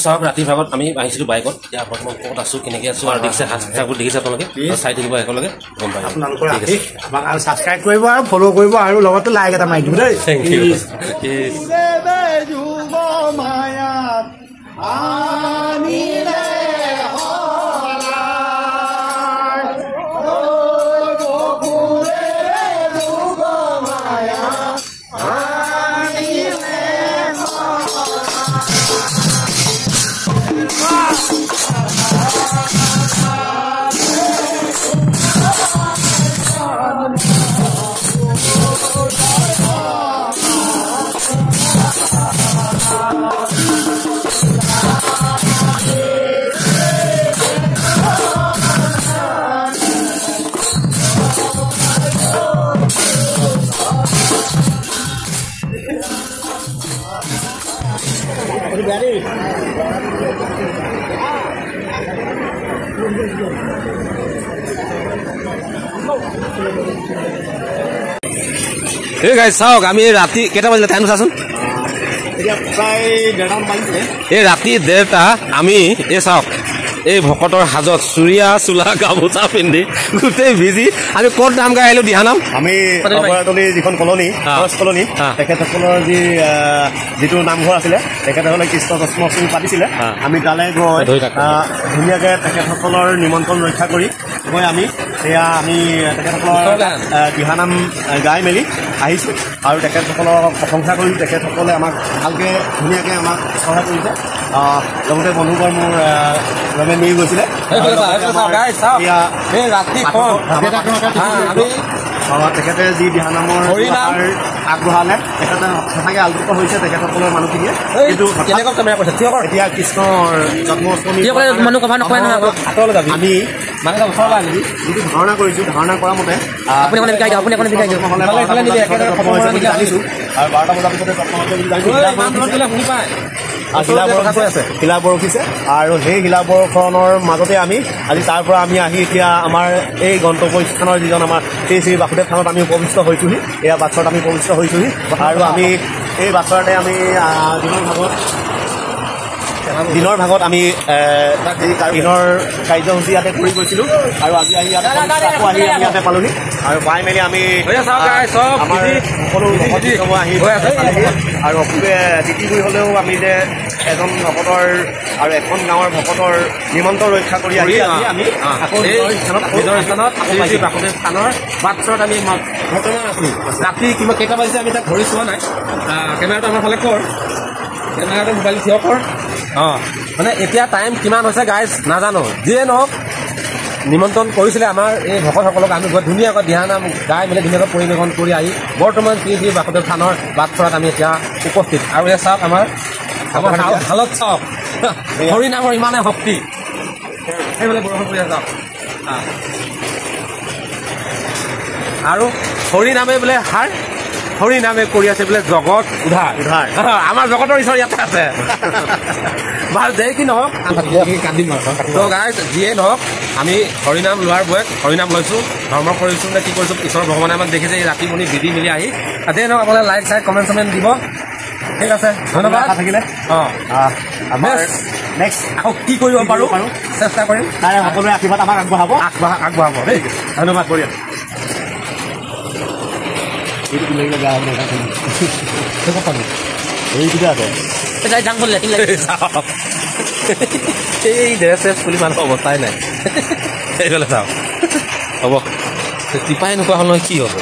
চাওক ৰাতিৰ ভাগত আমি আহিছিলোঁ বাইকত এতিয়া বৰ্তমান ক'ত আছোঁ কেনেকৈ আছোঁ আৰু দেখিছে হাতবোৰ দেখিছে আপোনালোকে চাই থাকিব একেলগে গম পাই আপোনালোকৰ আমাক আৰু ছাবস্ক্ৰাইব কৰিব আৰু ফ'ল' কৰিব আৰু লগতে লাইক এটা মাৰি দিব দেই থেংক ইউ এই গাইজ চাওক আমি ৰাতি কেইটা বাজিলে টাইম চাচোন এই ৰাতি 1:30 আমি এই চাওক এই ভকতৰ হাজত চুৰিয়া চোলা গামোচা পিন্ধি গোটেই ভিজি আমি ক'ত নাম গাই আহিলো দিহানাম আমি যিখন কলনী কলনী তেখেতসকলৰ যিটো নামঘৰ আছিলে তেখেতসকলে কৃষ্ণ জন্মাষ্টমী পাতিছিলে আমি তালৈ গৈ ধুনীয়াকৈ তেখেতসকলৰ নিমন্ত্ৰণ ৰক্ষা কৰি গৈ আমি তেখেতসকলৰ দিহানাম গাই মেলি আহিছোঁ আৰু তেখেতসকলক প্ৰশংসা কৰিছোঁ তেখেতসকলে আমাক ভালকৈ ধুনীয়াকৈ আমাক সহায় কৰিছে লগতে বন্ধুবৰ মোৰ মিলি গৈছিলে তেখেতে যি দিহানামৰ আগবঢ়ালে তেখেতে সঁচাকৈ আলোকিত হৈছে তেখেতসকলৰ মানুহখিনিয়ে কিন্তু এতিয়া কৃষ্ণৰ জন্মাষ্টমী আমি যিটো ধাৰণা কৰিছোঁ ধাৰণা কৰা মতে জানিছোঁ আৰু 12টা বজাৰ পিছতে শিলা বৰষিছে আৰু সেই শিলা বৰষণৰ মাজতে আমি আজি তাৰ পৰা আমি আহি এতিয়া আমাৰ এই গন্তব্য স্থানৰ যিজন আমাৰ শ্ৰী শ্ৰী বাসুদেৱ থানত আমি উপবিষ্ট হৈছোঁহি এয়া বাছৰত আমি উপবিষ্ট হৈছোঁহি আৰু আমি এই বাছৰতে আমি দিনৰ ভাগত আমি দিনৰ কাৰ্যসূচী ইয়াতে কৰি গৈছিলোঁ আৰু আজি আহি আকৌ আহি আমি ইয়াতে পালোহি আৰু পাই মেলি আমি আমাৰ সকলো আহি আৰু অসুবে তিথি গৈ হ'লেও আমি যে এজন ভকতৰ আৰু এখন গাঁৱৰ ভকতৰ নিমন্ত্ৰণ ৰক্ষা কৰি আহি আমি আকৌ নিজৰ স্থানত বাসুদেৱ থানৰ বাটচৰত আমি বৰ্তমান আছোঁ ৰাতি কিবা কেইটা বাজিছে আমি তাক ধৰি চোৱা নাই কেমেৰাটো আমাৰ ফালে কৰ কেমেৰাটো মোবাইল থিয় কৰ মানে এতিয়া টাইম কিমান হৈছে গাইজ নাজানো যিয়ে নহওক নিমন্ত্ৰণ কৰিছিলে আমাৰ এই ভকতসকলক আমি ধুনীয়াকৈ দিহানাম গাই মেলি ধুনীয়াকৈ পৰিৱেশন কৰি আহি বৰ্তমান শ্ৰী শ্ৰী বাসুদেৱ থানৰ বাটচৰত আমি এতিয়া উপস্থিত আৰু এই চাওক আমাৰ হালত চাওক হৰিনামৰ ইমানে শক্তি সেইফালে বৰষুণ পৰি আছে আৰু হৰিনামে বোলে হৰিনামে কৰি আছে বোলে জগত উদ্ধাৰ আমাৰ জগতৰ ঈশ্বৰ ইয়াতে আছে বাৰু যে কি নহওক গাইজ যিয়ে নহওক আমি হৰিনাম লোৱাৰ বয়স হৰিনাম লৈছোঁ ধৰ্ম কৰিছোঁ নে কি কৰিছোঁ ঈশ্বৰ ভগৱানে আমাক দেখিছে এই ৰাতি মনি বিধি মিলি আহি তাতে নহওক আপোনালোকে লাইক চাইক কমেণ্ট চমেণ্ট দিব ঠিক আছে ধন্যবাদ থাকিলে নেক্সট আকৌ কি কৰিব পাৰোঁ চেষ্টা কৰিম তাৰে সকলোৰে আশীৰ্বাদ আমাক আগবঢ়াব দেই ধন্যবাদ পৰিয়াল এই ড্ৰেছ বুলি মানুহৰ অৱস্থাই নাই এইফালে চাওক হ'ব টিপাই নোপোৱা হ'ল নহয় কি হ'ব